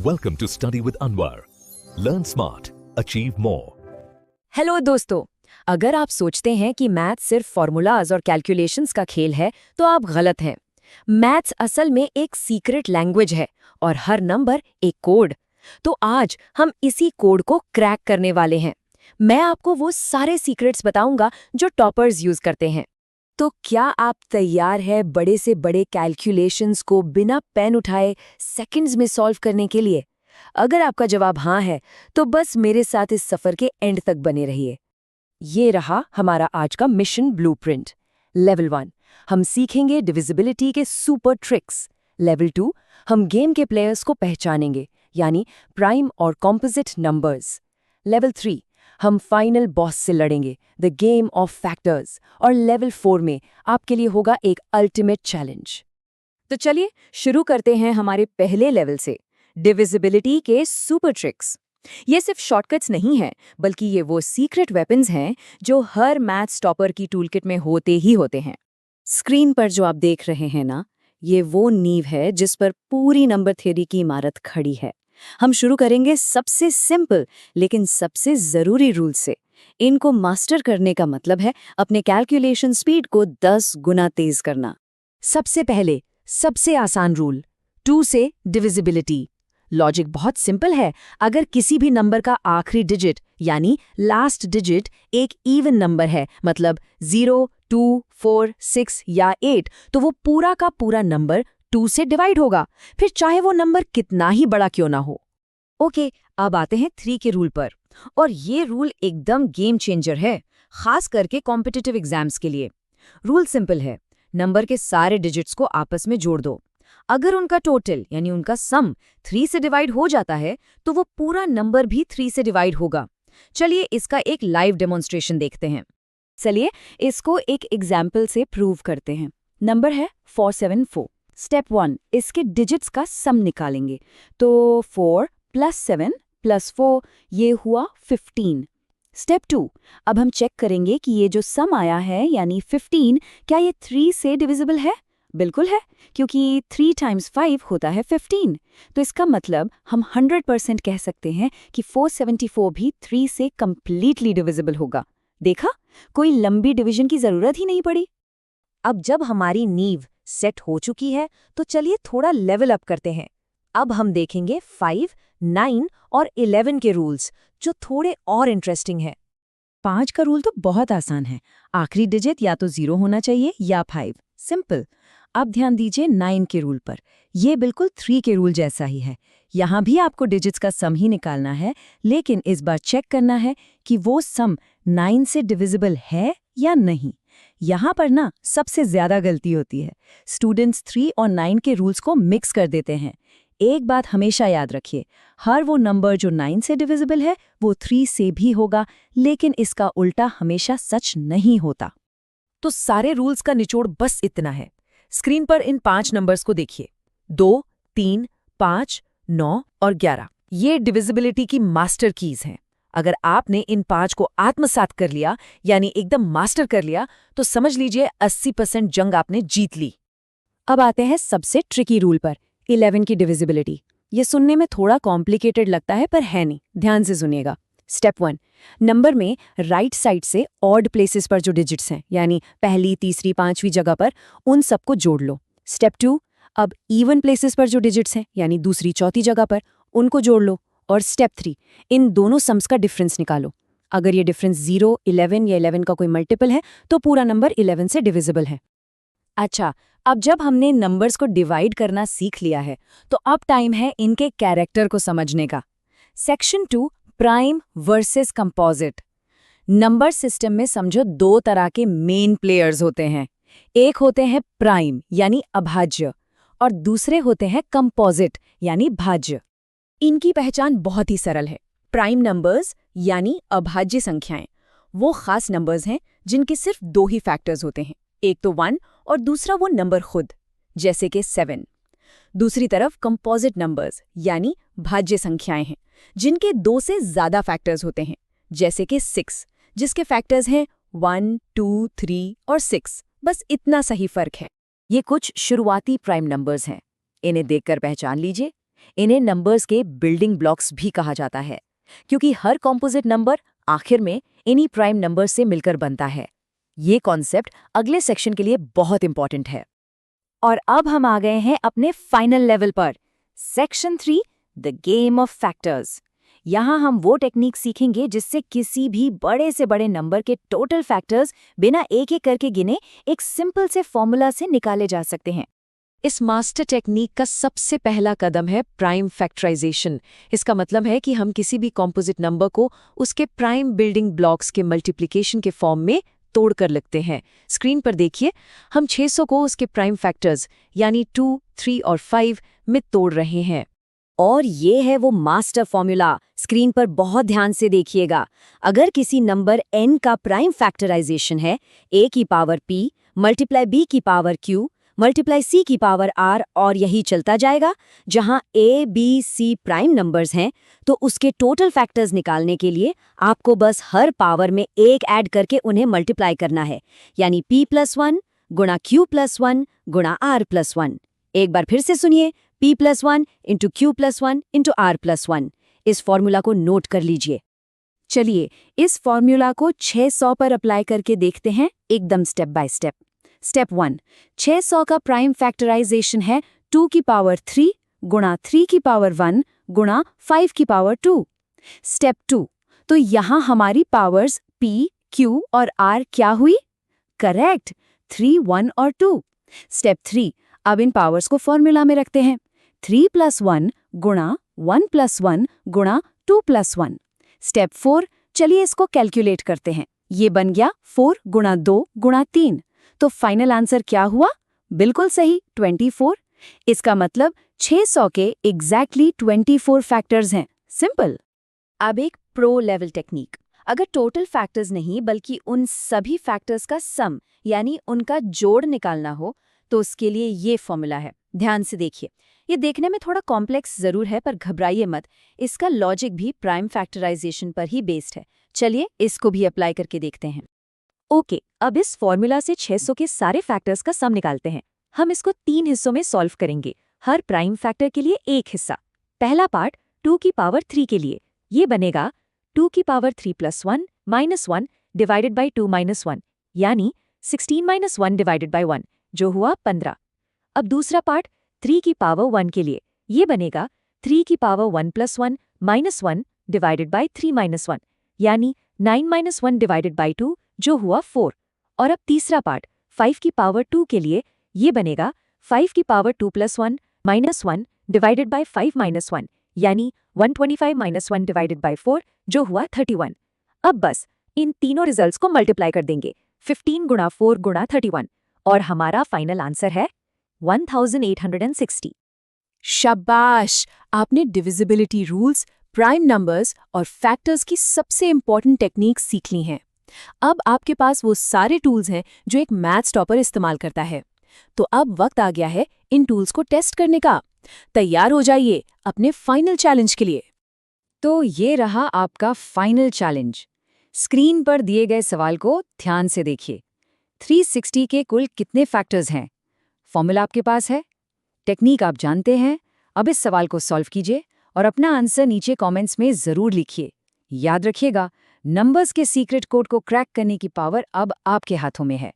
Welcome to Study with Anwar. Learn smart, achieve more. Hello दोस्तों, अगर आप सोचते हैं कि मैथ्स सिर्फ फॉर्मूलाज और कैलकुलेशंस का खेल है तो आप गलत हैं। मैथ्स असल में एक सीक्रेट लैंग्वेज है और हर नंबर एक कोड। तो आज हम इसी कोड को क्रैक करने वाले हैं। मैं आपको वो सारे सीक्रेट्स बताऊंगा जो टॉपर्स यूज करते हैं। तो क्या आप तैयार हैं बड़े से बड़े कैलकुलेशंस को बिना पेन उठाए सेकंड्स में सॉल्व करने के लिए? अगर आपका जवाब हाँ है तो बस मेरे साथ इस सफर के एंड तक बने रहिए। ये रहा हमारा आज का मिशन ब्लूप्रिंट। लेवल 1 हम सीखेंगे डिविजिबिलिटी के सुपर ट्रिक्स। लेवल 2 हम गेम के प्लेयर्स को पहचानेंगे, यानी प्राइम और कॉम्पोजिट नंबर्स। लेवल 3 हम फाइनल बॉस से लड़ेंगे, द गेम ऑफ फैक्टर्स। और लेवल 4 में आपके लिए होगा एक अल्टीमेट चैलेंज। तो चलिए शुरू करते हैं हमारे पहले लेवल से, डिविजिबिलिटी के सुपर ट्रिक्स। ये सिर्फ शॉर्टकट्स नहीं हैं, बल्कि ये वो सीक्रेट वेपन्स हैं जो हर मैथ्स टॉपर की टूलकिट में होते ही होते हैं। स्क्रीन पर जो आप देख रहे हैं ना, ये वो नींव है जिस पर पूरी नंबर थ्योरी की इमारत खड़ी है। हम शुरू करेंगे सबसे सिंपल लेकिन सबसे जरूरी रूल से। इनको मास्टर करने का मतलब है अपने कैलकुलेशन स्पीड को 10 गुना तेज करना। सबसे पहले सबसे आसान रूल, 2 से डिविजिबिलिटी। लॉजिक बहुत सिंपल है। अगर किसी भी नंबर का आखिरी डिजिट यानी लास्ट डिजिट एक इवन नंबर है, मतलब 0, 2, 4, 6 या 8, तो वो पूरा का पूरा नंबर 2 से डिवाइड होगा, फिर चाहे वो नंबर कितना ही बड़ा क्यों ना हो। ओके, अब आते हैं 3 के रूल पर। और ये रूल एकदम गेम चेंजर है, खास करके कॉम्पिटिटिव एग्जाम्स के लिए। रूल सिंपल है, नंबर के सारे डिजिट्स को आपस में जोड़ दो। अगर उनका टोटल यानी उनका सम 3 से डिवाइड हो जाता है तो वो पूरा नंबर भी 3 से डिवाइड होगा। चलिए इसका एक लाइव डेमोन्स्ट्रेशन देखते हैं। चलिए इसको एक एग्जाम्पल से प्रूव करते हैं। नंबर है 474। स्टेप 1, इसके डिजिट्स का सम निकालेंगे। तो 4 + 7 + 4 ये हुआ 15। स्टेप 2, अब हम चेक करेंगे कि ये जो सम आया है यानी 15, क्या ये 3 से डिविजिबल है? बिल्कुल है, क्योंकि 3 × 5 होता है 15। तो इसका मतलब हम 100% कह सकते हैं कि 474 भी 3 से कंप्लीटली डिविजिबल होगा। देखा, कोई लंबी डिवीजन की जरूरत ही नहीं पड़ी। अब जब हमारी नींव सेट हो चुकी है तो चलिए थोड़ा लेवल अप करते हैं। अब हम देखेंगे 5, 9 और 11 के रूल्स, जो थोड़े और इंटरेस्टिंग है। 5 का रूल तो बहुत आसान है, आखिरी डिजिट या तो 0 होना चाहिए या 5, सिंपल। अब ध्यान दीजिए 9 के रूल पर। ये बिल्कुल 3 के रूल जैसा ही है। यहाँ भी आपको डिजिट्स का सम ही निकालना है, लेकिन इस बार चेक करना है कि वो सम 9 से डिविजिबल है या नहीं। यहाँ पर ना सबसे ज्यादा गलती होती है। स्टूडेंट्स 3 और 9 के रूल्स को मिक्स कर देते हैं। एक बात हमेशा याद रखिए, हर वो नंबर जो 9 से डिविजिबल है वो 3 से भी होगा, लेकिन इसका उल्टा हमेशा सच नहीं होता। तो सारे रूल्स का निचोड़ बस इतना है। स्क्रीन पर इन 5 नंबर्स को देखिए, 2, 3, 5, 9 और 11। ये डिविजिबिलिटी की मास्टर कीज हैं। अगर आपने इन 5 को आत्मसात कर लिया, यानी एकदम मास्टर कर लिया, तो समझ लीजिए 80% जंग आपने जीत ली। अब आते हैं सबसे ट्रिकी रूल पर, 11 की डिविजिबिलिटी। ये सुनने में थोड़ा कॉम्प्लिकेटेड लगता है, पर है नहीं। ध्यान से सुनिएगा। स्टेप 1, नंबर में राइट साइड से ऑड प्लेसेस पर जो डिजिट्स हैं, यानी पहली, तीसरी, 5वीं जगह पर, उन सबको जोड़ लो। स्टेप 2, अब इवन प्लेसेस पर जो डिजिट्स हैं, यानी दूसरी, चौथी जगह पर, उनको जोड़ लो। और स्टेप 3, इन दोनों सम्स का डिफरेंस निकालो। अगर ये डिफरेंस 0, 11 या 11 का कोई मल्टीपल है तो पूरा नंबर 11 से डिविजिबल है। अच्छा, अब जब हमने नंबर्स को डिवाइड करना सीख लिया है तो अब टाइम है इनके कैरेक्टर को समझने का। Section 2, prime versus composite. Number system में समझो 2 तरह के मेन प्लेयर्स होते हैं। एक होते हैं प्राइम यानी अभाज्य, और दूसरे होते हैं कंपोजिट यानी भाज्य। इनकी पहचान बहुत ही सरल है। प्राइम नंबर्स यानी अभाज्य संख्याएं वो खास नंबर्स हैं जिनके सिर्फ 2 ही फैक्टर्स होते हैं, एक तो 1 और दूसरा वो नंबर खुद, जैसे कि 7। दूसरी तरफ कंपोजिट नंबर्स यानी भाज्य संख्याएं हैं जिनके 2 से ज्यादा फैक्टर्स होते हैं, जैसे कि 6, जिसके फैक्टर्स हैं 1, 2, 3 और 6। बस इतना सही फर्क है। ये कुछ शुरुआती प्राइम नंबर्स हैं, इन्हें देखकर पहचान लीजिए। इन्हें नंबर्स के बिल्डिंग ब्लॉक्स भी कहा जाता है, क्योंकि हर कॉम्पोजिट नंबर आखिर में इन्हीं प्राइम नंबर से मिलकर बनता है। ये कॉन्सेप्ट अगले सेक्शन के लिए बहुत इंपॉर्टेंट है। और अब हम आ गए हैं अपने फाइनल लेवल पर, section 3, the game of factors. यहाँ हम वो टेक्निक सीखेंगे जिससे किसी भी बड़े से बड़े नंबर के टोटल फैक्टर्स बिना एक एक करके गिने एक सिंपल से फॉर्मूला से निकाले जा सकते हैं। इस मास्टर टेक्निक का सबसे पहला कदम है प्राइम फैक्टराइजेशन। इसका मतलब है कि हम किसी भी कॉम्पोजिट नंबर को उसके प्राइम बिल्डिंग ब्लॉक्स के मल्टीप्लिकेशन के फॉर्म में तोड़कर लिखते हैं। स्क्रीन पर देखिए, हम 600 को उसके प्राइम फैक्टर्स यानी 2, 3 और 5 में तोड़ रहे हैं। और ये है वो मास्टर फॉर्मूला, स्क्रीन पर बहुत ध्यान से देखिएगा। अगर किसी नंबर n का प्राइम फैक्टराइजेशन है a की पावर p मल्टीप्लाई b की पावर q मल्टीप्लाई c की पावर r और यही चलता जाएगा, जहां a, b, c prime numbers हैं, तो उसके टोटल फैक्टर्स निकालने के लिए आपको बस हर पावर में एक ऐड करके उन्हें मल्टीप्लाई करना है, यानी p+1 गुणा q+1 गुणा r+1। एक बार फिर से सुनिए, p+1 into q+1 into r+1। इस फॉर्मूला को नोट कर लीजिए। चलिए इस फॉर्मूला को 600 पर अप्लाई करके देखते हैं, एकदम स्टेप बाय स्टेप। स्टेप 1, 600 का प्राइम फैक्टराइजेशन है 2 की पावर 3 गुणा 3 की पावर 1 गुणा 5 की पावर 2। स्टेप 2, तो यहाँ हमारी पावर्स p, q और r क्या हुई? करेक्ट, 3, 1 और 2। स्टेप 3, अब इन पावर्स को फॉर्मूला में रखते हैं। 3 + 1 गुणा 1 + 1 गुणा 2 + 1। स्टेप 4, चलिए इसको कैलकुलेट करते हैं। ये बन गया 4 गुणा 2 गुणा 3। तो फाइनल आंसर क्या हुआ? बिल्कुल सही, 24। इसका मतलब 600 के एग्जैक्टली 24 फैक्टर्स हैं। सिंपल। अब एक प्रो लेवल टेक्निक। अगर टोटल फैक्टर्स नहीं बल्कि उन सभी फैक्टर्स का सम यानी उनका जोड़ निकालना हो, तो उसके लिए ये फॉर्मूला है। ध्यान से देखिए, ये देखने में थोड़ा कॉम्प्लेक्स जरूर है, पर घबराइए मत, इसका लॉजिक भी प्राइम फैक्टराइजेशन पर ही बेस्ड है। चलिए इसको भी अप्लाई करके देखते हैं। ओके, अब इस फॉर्मूला से 600 के सारे फैक्टर्स का सम निकालते हैं। हम इसको 3 हिस्सों में सॉल्व करेंगे, हर प्राइम फैक्टर के लिए एक हिस्सा। पहला पार्ट 2 की पावर 3 के लिए, ये बनेगा 2 की पावर 3 + 1 - 1 डिवाइडेड बाई 2 - 1, यानी 16 - 1 डिवाइडेड बाई 1, जो हुआ 15। अब दूसरा पार्ट 3 की पावर 1 के लिए, ये बनेगा 3 की पावर 1 + 1 - 1 डिवाइडेड बाई 3 - 1, यानी 9 - 1 डिवाइडेड बाई 2, जो हुआ 4। और अब तीसरा पार्ट 5 की पावर 2 के लिए, ये बनेगा 5 की पावर 2 + 1 - 1 डिवाइडेड बाई 5 - 1, यानी 125 - 1 डिवाइडेड बाई 4, जो हुआ 31। अब बस इन तीनों रिजल्ट्स को मल्टीप्लाई कर देंगे, 15 गुणा 4 गुणा 31, और हमारा फाइनल आंसर है 1860। शाबाश, आपने डिविजिबिलिटी रूल्स, प्राइम नंबर्स और फैक्टर्स की सबसे इंपॉर्टेंट टेक्निक सीख ली हैं। अब आपके पास वो सारे टूल्स हैं जो एक मैथ्स टॉपर इस्तेमाल करता है। तो अब वक्त आ गया है इन टूल्स को टेस्ट करने का। तैयार हो जाइए अपने फाइनल चैलेंज के लिए। तो ये रहा आपका फाइनल चैलेंज। स्क्रीन पर दिए गए सवाल को ध्यान से देखिए। 360 के कुल कितने फैक्टर्स हैं? फॉर्मूला आपके पास है, टेक्निक आप जानते हैं। अब इस सवाल को सॉल्व कीजिए और अपना आंसर नीचे कमेंट्स में जरूर लिखिए। याद रखिएगा, नंबर्स के सीक्रेट कोड को क्रैक करने की पावर अब आपके हाथों में है।